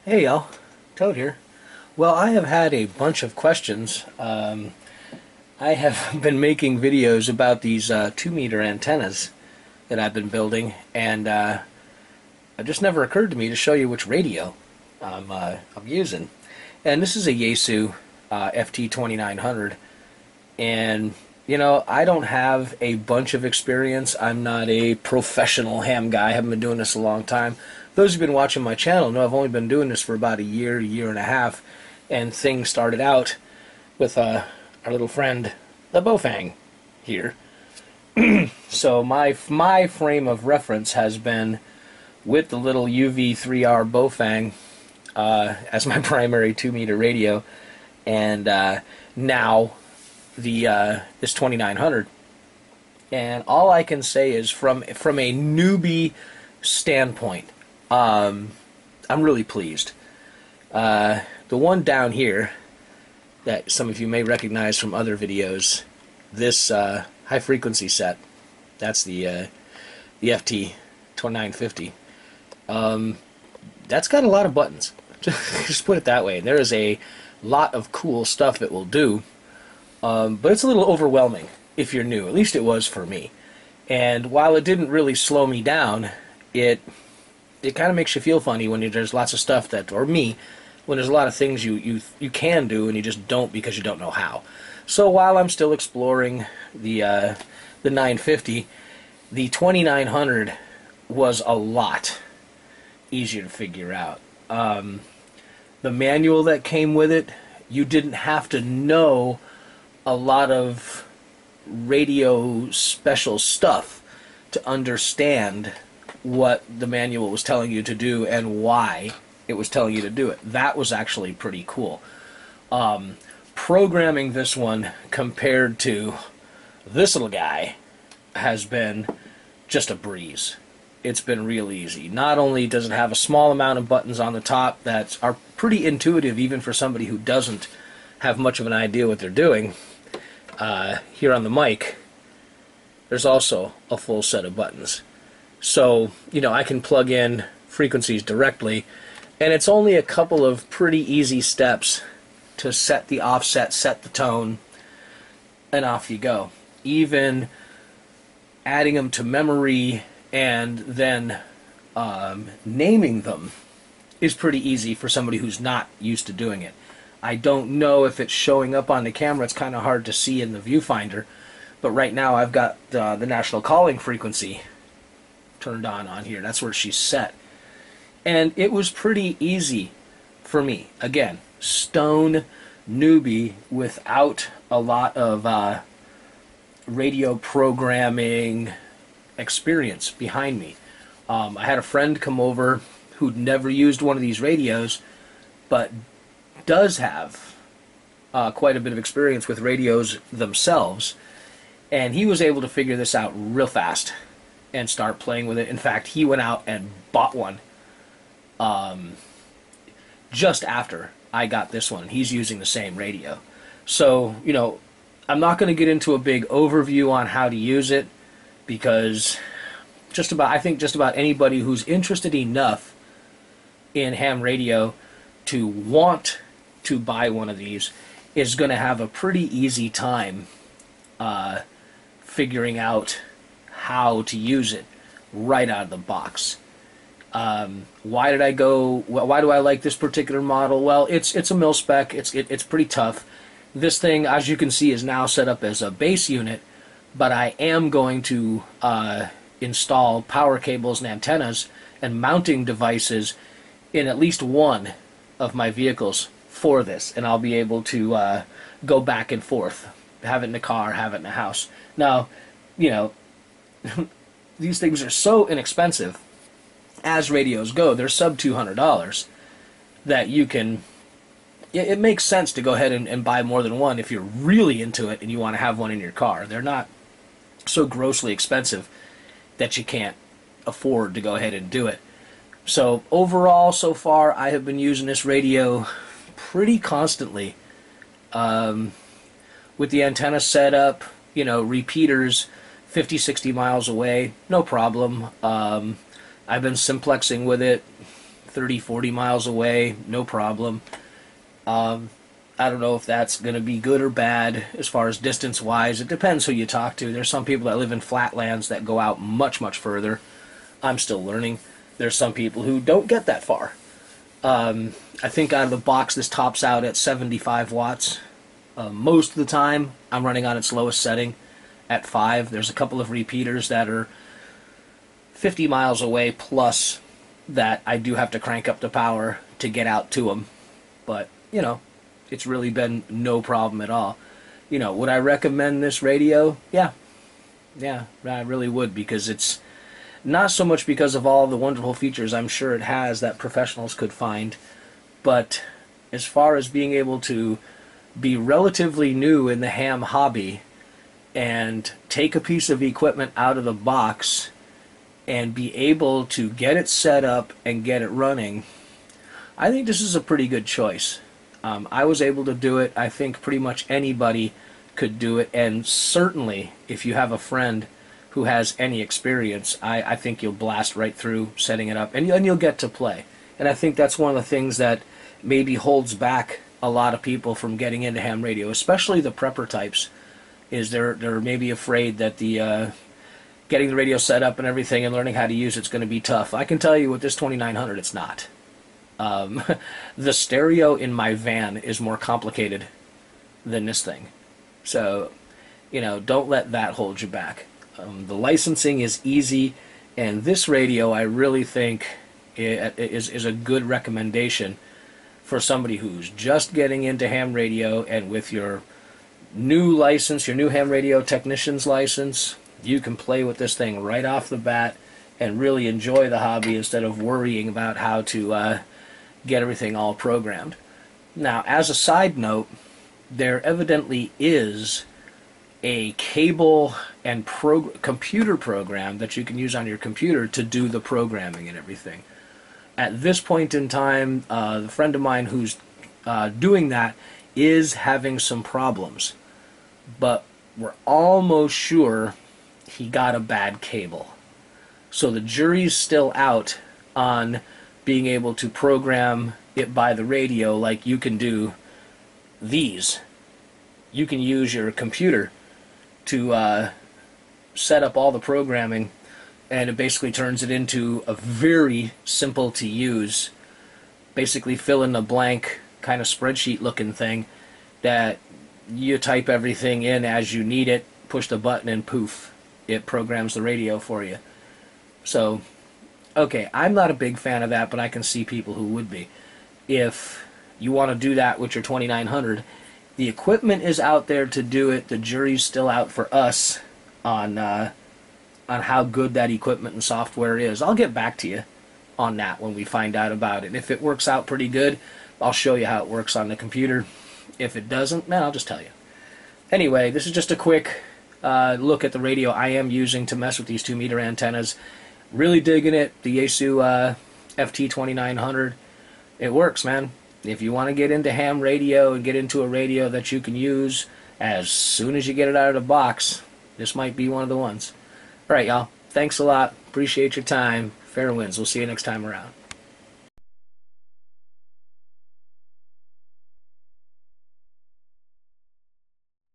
Hey y'all, Toad here. Well, I have had a bunch of questions. I have been making videos about these 2-meter antennas that I've been building, and it just never occurred to me to show you which radio I'm using. And this is a Yaesu FT-2900, and I don't have a bunch of experience. I'm not a professional ham guy. I haven't been doing this a long time. Those who've been watching my channel know I've only been doing this for about a year and a half, and things started out with our little friend, the Bofang, here. So my frame of reference has been with the little UV3R Bofang as my primary 2-meter radio, and now this 2900. And all I can say is from a newbie standpoint, I'm really pleased. The one down here that some of you may recognize from other videos, this high frequency set, that's the FT-2950. That's got a lot of buttons. Just put it that way. There is a lot of cool stuff it will do, but it's a little overwhelming if you're new. At least it was for me. And while it didn't really slow me down, it kind of makes you feel funny when there's lots of stuff when there's a lot of things you can do and you just don't because you don't know how. So while I'm still exploring the 950, the 2900 was a lot easier to figure out. The manual that came with it, you didn't have to know a lot of radio special stuff to understand what the manual was telling you to do and why it was telling you to do it. That was actually pretty cool. Programming this one compared to this little guy has been just a breeze. It's been real easy. Not only does it have a small amount of buttons on the top that are pretty intuitive even for somebody who doesn't have much of an idea what they're doing, here on the mic there's also a full set of buttons. So, I can plug in frequencies directly, and it's only a couple of pretty easy steps to set the offset, set the tone, and off you go. Even adding them to memory and then naming them is pretty easy for somebody who's not used to doing it. I don't know if it's showing up on the camera. It's kind of hard to see in the viewfinder, but right now I've got the national calling frequency turned on here. That's where she's set. And it was pretty easy for me. Again, stone newbie without a lot of radio programming experience behind me. I had a friend come over who'd never used one of these radios, but does have quite a bit of experience with radios themselves, and he was able to figure this out real fast and start playing with it. In fact, he went out and bought one just after I got this one. He's using the same radio. So, I'm not going to get into a big overview on how to use it, because I think just about anybody who's interested enough in ham radio to want to buy one of these is going to have a pretty easy time figuring out how to use it right out of the box. Why do I like this particular model? Well, it's a mil spec. It's pretty tough. This thing, as you can see, is now set up as a base unit, but I am going to install power cables and antennas and mounting devices in at least one of my vehicles for this, and I'll be able to go back and forth, have it in the car, have it in the house. Now, these things are so inexpensive as radios go. They're sub $200 that you can, it makes sense to go ahead and buy more than one if you're really into it and you want to have one in your car. They're not so grossly expensive that you can't afford to go ahead and do it. So overall, so far, I have been using this radio pretty constantly. With the antenna set up, repeaters 50, 60 miles away, no problem. I've been simplexing with it 30, 40 miles away, no problem. I don't know if that's going to be good or bad as far as distance-wise. It depends who you talk to. There's some people that live in flatlands that go out much, much further. I'm still learning. There's some people who don't get that far. I think out of the box this tops out at 75 watts. Most of the time I'm running on its lowest setting at 5. There's a couple of repeaters that are 50 miles away plus that I do have to crank up the power to get out to them. But, you know, it's really been no problem at all. You know, would I recommend this radio? Yeah. Yeah, I really would, because it's not so much because of all the wonderful features I'm sure it has that professionals could find, but as far as being able to be relatively new in the ham hobby and take a piece of equipment out of the box and be able to get it set up and get it running, I think this is a pretty good choice. I was able to do it. I think pretty much anybody could do it, and certainly if you have a friend who has any experience, I think you'll blast right through setting it up, and you'll get to play. And I think that's one of the things that maybe holds back a lot of people from getting into ham radio, especially the prepper types, is they're maybe afraid that the getting the radio set up and everything and learning how to use it's going to be tough. I can tell you with this 2900 it's not. The stereo in my van is more complicated than this thing. So, you know, don't let that hold you back. The licensing is easy, and this radio I really think is a good recommendation for somebody who's just getting into ham radio, and with your new license, your new ham radio technician's license, you can play with this thing right off the bat and really enjoy the hobby instead of worrying about how to get everything all programmed. Now, as a side note, there evidently is a cable and computer program that you can use on your computer to do the programming and everything. At this point in time, the friend of mine who's doing that is having some problems, but we're almost sure he got a bad cable. So the jury's still out on being able to program it by the radio like you can do these. You can use your computer to set up all the programming, and it basically turns it into a very simple to use, basically fill in the blank kind of spreadsheet looking thing that you type everything in as you need it, push the button, and poof, it programs the radio for you. So, okay, I'm not a big fan of that, but I can see people who would be. If you want to do that with your 2900, the equipment is out there to do it. The jury's still out for us on how good that equipment and software is. I'll get back to you on that when we find out about it. If it works out pretty good, I'll show you how it works on the computer. If it doesn't, man, I'll just tell you. Anyway, this is just a quick look at the radio I am using to mess with these 2-meter antennas. Really digging it. The Yaesu FT-2900. It works, man. If you want to get into ham radio and get into a radio that you can use as soon as you get it out of the box, this might be one of the ones. Alright, y'all. Thanks a lot. Appreciate your time. Fair winds. We'll see you next time around.